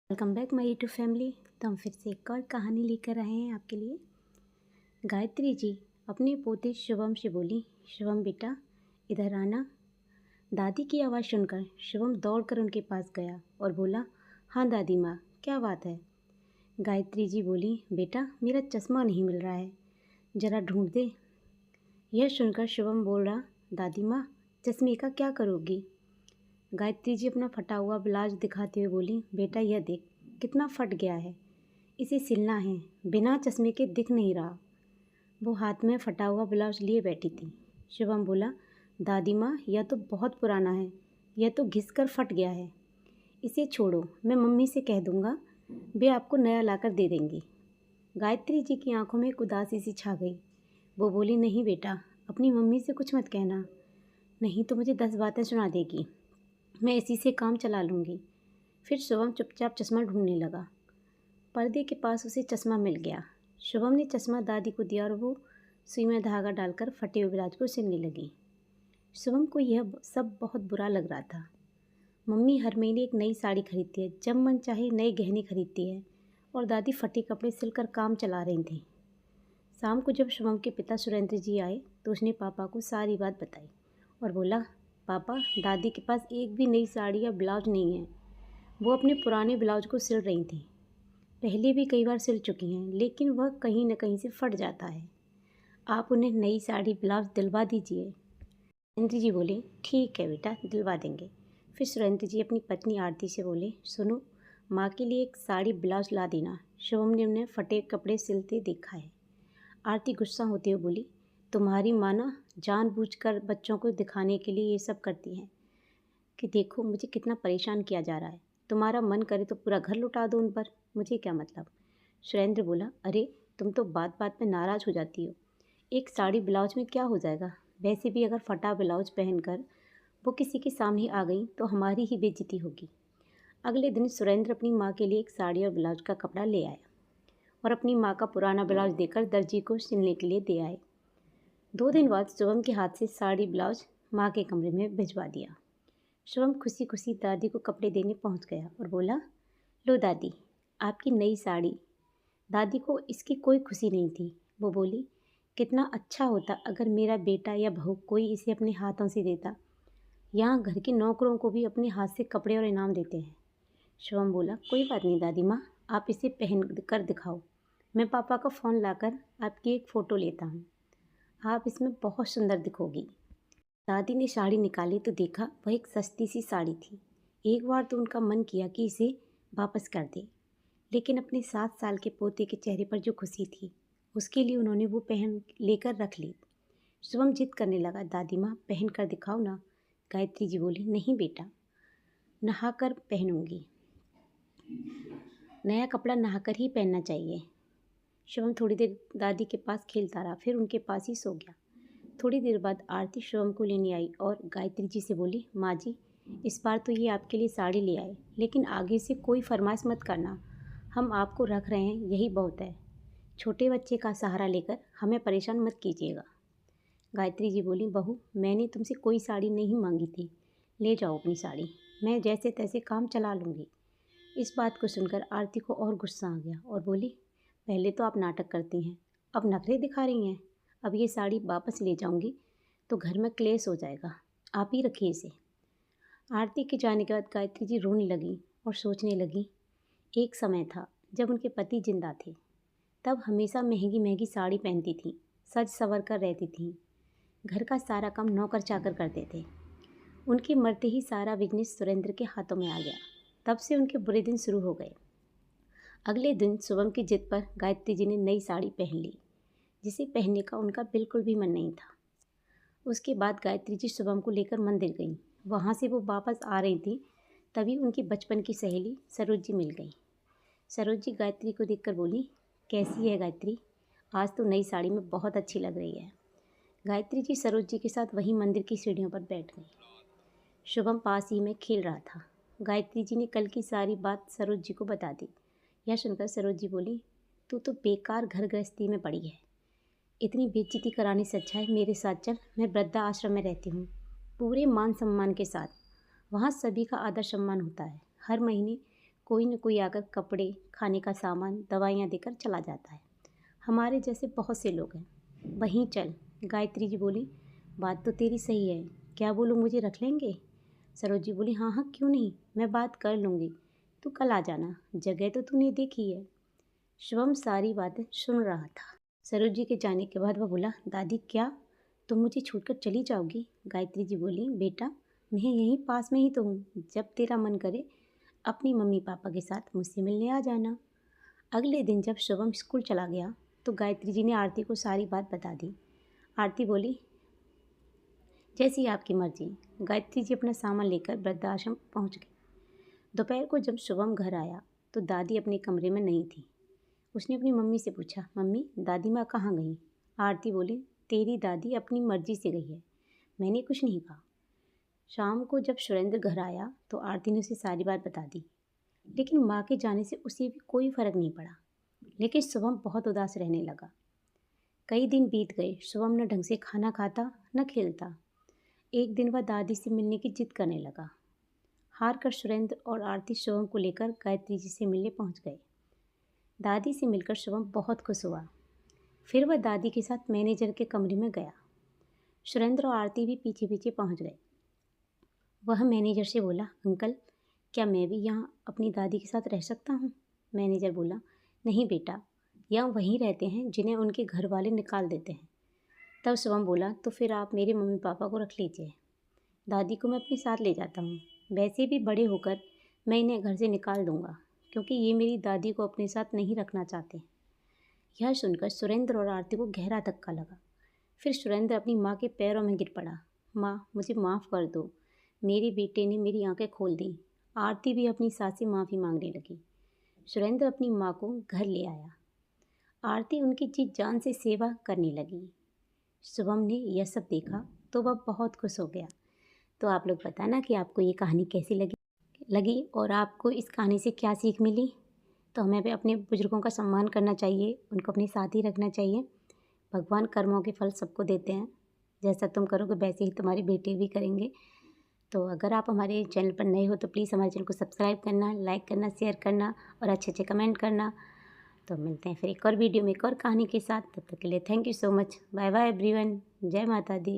Welcome back my YouTube family. तो हम फिर से एक और कहानी लेकर आए हैं आपके लिए। गायत्री जी अपने पोते शुभम से बोली, शुभम बेटा इधर आना। दादी की आवाज़ सुनकर शुभम दौड़कर उनके पास गया और बोला, हाँ दादी माँ, क्या बात है। गायत्री जी बोली, बेटा मेरा चश्मा नहीं मिल रहा है, ज़रा ढूंढ दे। यह सुनकर शुभम बोल रहा, दादी माँ चश्मे का क्या करोगी। गायत्री जी अपना फटा हुआ ब्लाउज दिखाते हुए बोली, बेटा यह देख कितना फट गया है, इसे सिलना है, बिना चश्मे के दिख नहीं रहा। वो हाथ में फटा हुआ ब्लाउज लिए बैठी थी। शुभम बोला, दादी माँ यह तो बहुत पुराना है, यह तो घिसकर फट गया है, इसे छोड़ो, मैं मम्मी से कह दूँगा, वे आपको नया लाकर दे देंगी। गायत्री जी की आंखों में एक उदासी सी छा गई। वो बोली, नहीं बेटा, अपनी मम्मी से कुछ मत कहना, नहीं तो मुझे 10 बातें सुना देगी, मैं इसी से काम चला लूँगी। फिर शुभम चुपचाप चश्मा ढूंढने लगा। पर्दे के पास उसे चश्मा मिल गया। शुभम ने चश्मा दादी को दिया और वो सुई में धागा डालकर फटे हुए ब्लाउज को सिलने लगी। शुभम को यह सब बहुत बुरा लग रहा था। मम्मी हर महीने एक नई साड़ी खरीदती है, जब मन चाहे नए गहने खरीदती है, और दादी फटे कपड़े सिलकर काम चला रही थी। शाम को जब शुभम के पिता सुरेंद्र जी आए तो उसने पापा को सारी बात बताई और बोला, पापा दादी के पास एक भी नई साड़ी या ब्लाउज नहीं है, वो अपने पुराने ब्लाउज को सिल रही थी। पहले भी कई बार सिल चुकी हैं, लेकिन वह कहीं न कहीं से फट जाता है। आप उन्हें नई साड़ी ब्लाउज दिलवा दीजिए। सुरेंद्र जी बोले, ठीक है बेटा, दिलवा देंगे। फिर सुरेंद्र जी अपनी पत्नी आरती से बोले, सुनो, माँ के लिए एक साड़ी ब्लाउज ला देना, शुभम ने उन्हें फटे कपड़े सिलते देखा है। आरती गुस्सा होते हुए बोली, तुम्हारी माँ ना जानबूझकर बच्चों को दिखाने के लिए ये सब करती हैं कि देखो मुझे कितना परेशान किया जा रहा है, तुम्हारा मन करे तो पूरा घर लुटा दो उन पर, मुझे क्या मतलब। सुरेंद्र बोला, अरे तुम तो बात बात में नाराज़ हो जाती हो, एक साड़ी ब्लाउज में क्या हो जाएगा, वैसे भी अगर फटा ब्लाउज पहनकर वो किसी के सामने आ गई तो हमारी ही बेइज्जती होगी। अगले दिन सुरेंद्र अपनी माँ के लिए एक साड़ी और ब्लाउज का कपड़ा ले आया और अपनी माँ का पुराना ब्लाउज देकर दर्जी को सिलने के लिए दे आए। 2 दिन बाद शुभम के हाथ से साड़ी ब्लाउज माँ के कमरे में भिजवा दिया। शुभम खुशी खुशी दादी को कपड़े देने पहुँच गया और बोला, लो दादी, आपकी नई साड़ी। दादी को इसकी कोई खुशी नहीं थी। वो बोली, कितना अच्छा होता अगर मेरा बेटा या बहू कोई इसे अपने हाथों से देता। यहाँ घर के नौकरों को भी अपने हाथ से कपड़े और इनाम देते हैं। शुभम बोला, कोई बात नहीं दादी माँ, आप इसे पहन कर दिखाओ, मैं पापा का फ़ोन लाकर आपकी एक फ़ोटो लेता हूँ, आप इसमें बहुत सुंदर दिखोगी। दादी ने साड़ी निकाली तो देखा वह एक सस्ती सी साड़ी थी। एक बार तो उनका मन किया कि इसे वापस कर दे, लेकिन अपने 7 साल के पोते के चेहरे पर जो खुशी थी उसके लिए उन्होंने वो पहन लेकर रख ली। शुभम जिद करने लगा, दादी माँ पहन कर दिखाओ ना। गायत्री जी बोली, नहीं बेटा, नहा कर पहनूंगी, नया कपड़ा नहाकर ही पहनना चाहिए। शुभम थोड़ी देर दादी के पास खेलता रहा, फिर उनके पास ही सो गया। थोड़ी देर बाद आरती शुभम को लेने आई और गायत्री जी से बोली, माँ जी इस बार तो ये आपके लिए साड़ी ले आए, लेकिन आगे से कोई फरमाइश मत करना, हम आपको रख रहे हैं यही बहुत है, छोटे बच्चे का सहारा लेकर हमें परेशान मत कीजिएगा। गायत्री जी बोली, बहू मैंने तुमसे कोई साड़ी नहीं मांगी थी, ले जाओ अपनी साड़ी, मैं जैसे तैसे काम चला लूँगी। इस बात को सुनकर आरती को और गुस्सा आ गया और बोली, पहले तो आप नाटक करती हैं, अब नखरे दिखा रही हैं, अब ये साड़ी वापस ले जाऊंगी तो घर में क्लेश हो जाएगा, आप ही रखिए इसे। आरती के जाने के बाद गायत्री जी रोने लगी और सोचने लगी, एक समय था जब उनके पति जिंदा थे, तब हमेशा महंगी महंगी साड़ी पहनती थी, सज संवर कर रहती थी, घर का सारा काम नौकर चाकर करते थे। उनके मरते ही सारा बिजनेस सुरेंद्र के हाथों में आ गया, तब से उनके बुरे दिन शुरू हो गए। अगले दिन शुभम की जिद पर गायत्री जी ने नई साड़ी पहन ली, जिसे पहनने का उनका बिल्कुल भी मन नहीं था। उसके बाद गायत्री जी शुभम को लेकर मंदिर गईं। वहाँ से वो वापस आ रही थी, तभी उनकी बचपन की सहेली सरोज जी मिल गई। सरोज जी गायत्री को देखकर बोली, कैसी है गायत्री, आज तो नई साड़ी में बहुत अच्छी लग रही है। गायत्री जी सरोज जी के साथ वहीं मंदिर की सीढ़ियों पर बैठ गई। शुभम पास ही में खेल रहा था। गायत्री जी ने कल की सारी बात सरोज जी को बता दी। यह सुनकर सरोज जी बोली, तू तो बेकार घर गृहस्थी में पड़ी है, इतनी बेइज्जती कराने से अच्छा है मेरे साथ चल, मैं वृद्धा आश्रम में रहती हूँ, पूरे मान सम्मान के साथ, वहाँ सभी का आदर सम्मान होता है, हर महीने कोई न कोई आकर कपड़े, खाने का सामान, दवाइयाँ देकर चला जाता है। हमारे जैसे बहुत से लोग हैं। वहीं चल। गायत्री जी बोली, बात तो तेरी सही है, क्या वो लोग मुझे रख लेंगे? सरोज जी बोली, हाँ हाँ क्यों नहीं, मैं बात कर लूँगी, तू कल आ जाना, जगह तो तूने देखी है। शिवम सारी बातें सुन रहा था। सरोज जी के जाने के बाद वह बोला, दादी क्या तुम मुझे छोड़कर चली जाओगी? गायत्री जी बोली, बेटा मैं यहीं पास में ही तो हूँ, जब तेरा मन करे अपनी मम्मी पापा के साथ मुझसे मिलने आ जाना। अगले दिन जब शिवम स्कूल चला गया तो गायत्री जी ने आरती को सारी बात बता दी। आरती बोली, जैसी आपकी मर्जी। गायत्री जी अपना सामान लेकर वृद्धाश्रम पहुंच गए। दोपहर को जब शिवम घर आया तो दादी अपने कमरे में नहीं थी। उसने अपनी मम्मी से पूछा, मम्मी दादी माँ कहाँ गई? आरती बोली, तेरी दादी अपनी मर्जी से गई है, मैंने कुछ नहीं कहा। शाम को जब सुरेंद्र घर आया तो आरती ने उसे सारी बात बता दी, लेकिन माँ के जाने से उसे भी कोई फ़र्क नहीं पड़ा। लेकिन शुभम बहुत उदास रहने लगा। कई दिन बीत गए, शुभम न ढंग से खाना खाता न खेलता। एक दिन वह दादी से मिलने की जिद करने लगा। हार कर सुरेंद्र और आरती शुभम को लेकर गायत्री जी से मिलने पहुंच गए। दादी से मिलकर शुभम बहुत खुश हुआ। फिर वह दादी के साथ मैनेजर के कमरे में गया। सुरेंद्र और आरती भी पीछे पीछे पहुंच गए। वह मैनेजर से बोला, अंकल क्या मैं भी यहाँ अपनी दादी के साथ रह सकता हूँ? मैनेजर बोला, नहीं बेटा, यहाँ वहीं रहते हैं जिन्हें उनके घर वाले निकाल देते हैं। तब शुभम बोला, तो फिर आप मेरे मम्मी पापा को रख लीजिए, दादी को मैं अपने साथ ले जाता हूँ। वैसे भी बड़े होकर मैं इन्हें घर से निकाल दूँगा, क्योंकि ये मेरी दादी को अपने साथ नहीं रखना चाहते। यह सुनकर सुरेंद्र और आरती को गहरा धक्का लगा। फिर सुरेंद्र अपनी माँ के पैरों में गिर पड़ा। माँ मुझे माफ़ कर दो, मेरे बेटे ने मेरी आंखें खोल दी। आरती भी अपनी सास से माफ़ी मांगने लगी। सुरेंद्र अपनी माँ को घर ले आया। आरती उनकी जी जान से सेवा करने लगी। शुभम ने यह सब देखा तो वह बहुत खुश हो गया। तो आप लोग बताना कि आपको ये कहानी कैसी लगी और आपको इस कहानी से क्या सीख मिली। तो हमें भी अपने बुजुर्गों का सम्मान करना चाहिए, उनको अपने साथ ही रखना चाहिए। भगवान कर्मों के फल सबको देते हैं, जैसा तुम करोगे वैसे ही तुम्हारे बेटे भी करेंगे। तो अगर आप हमारे चैनल पर नए हो तो प्लीज़ हमारे चैनल को सब्सक्राइब करना, लाइक करना, शेयर करना और अच्छे अच्छे कमेंट करना। तो मिलते हैं फिर एक और वीडियो में एक और कहानी के साथ। तब तक के लिए thank you so much. Bye bye everyone. जय माता दी।